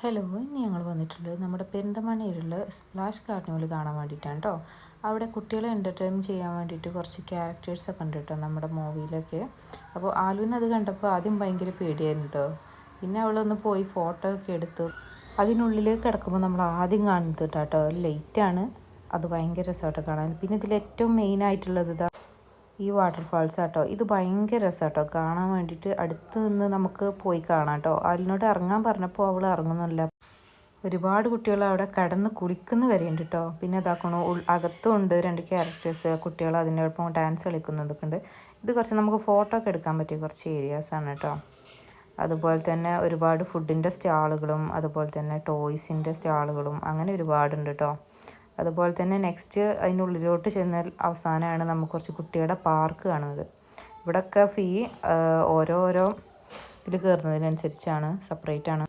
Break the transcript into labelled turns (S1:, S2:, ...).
S1: Hello, ഇന്ന് ഞങ്ങൾ വന്നിട്ടുള്ളത് നമ്മുടെ പെരിന്തൽമണ്ണയിലുള്ള സ്പ്ലാഷ് കാർണിവൽ കാണാൻ വേണ്ടിയിട്ടാണ് കേട്ടോ. അവിടെ കുട്ടികളെ എൻ്റർടൈൻ ചെയ്യാൻ വേണ്ടിയിട്ട് കുറച്ച് ക്യാരക്ടേഴ്സൊക്കെ ഉണ്ട് കേട്ടോ നമ്മുടെ മൂവിയിലൊക്കെ. അപ്പോൾ ആലുവിന് അത് കണ്ടപ്പോൾ ആദ്യം ഭയങ്കര പേടിയായിരുന്നു കേട്ടോ. പിന്നെ അവളൊന്ന് പോയി ഫോട്ടോ ഒക്കെ എടുത്തു. അതിനുള്ളിലേക്ക് കിടക്കുമ്പോൾ നമ്മൾ ആദ്യം കാണുന്നത് കേട്ടോ ലൈറ്റാണ്. അത് ഭയങ്കര രസമായിട്ടോ കാണാൻ. പിന്നെ ഇതിൽ ഏറ്റവും മെയിനായിട്ടുള്ളത് ഇതാ ഈ വാട്ടർഫാൾസ് ആട്ടോ. ഇത് ഭയങ്കര രസമാട്ടോ കാണാൻ വേണ്ടിയിട്ട്. അടുത്ത് നിന്ന് നമുക്ക് പോയി കാണാം കേട്ടോ. അതിനോട് ഇറങ്ങാൻ പറഞ്ഞപ്പോൾ അവൾ ഇറങ്ങുന്നില്ല. ഒരുപാട് കുട്ടികൾ അവിടെ കടന്ന് കുളിക്കുന്ന വരെയുണ്ട് കേട്ടോ. പിന്നെ ഇതാക്കണു അകത്തും ഉണ്ട് 2 ക്യാരക്ടേഴ്സ്. കുട്ടികൾ അതിൻ്റെ ഒപ്പം ഡാൻസ് കളിക്കുന്നതൊക്കെ ഉണ്ട്. ഇത് കുറച്ച് നമുക്ക് ഫോട്ടോ ഒക്കെ എടുക്കാൻ പറ്റിയ കുറച്ച് ഏരിയാസാണ് കേട്ടോ. അതുപോലെ തന്നെ ഒരുപാട് ഫുഡിൻ്റെ സ്റ്റാളുകളും അതുപോലെ തന്നെ ടോയ്സിൻ്റെ സ്റ്റാളുകളും അങ്ങനെ ഒരുപാടുണ്ട് കേട്ടോ. അതുപോലെ തന്നെ നെക്സ്റ്റ് അതിനുള്ളിലോട്ട് ചെന്നാൽ അവസാനമാണ് നമുക്ക് കുറച്ച് കുട്ടികളുടെ പാർക്ക് കാണുന്നത്. ഇവിടെയൊക്കെ ഫീ ഓരോരോ ഇതിൽ കയറുന്നതിനനുസരിച്ചാണ്, സെപ്പറേറ്റ് ആണ്.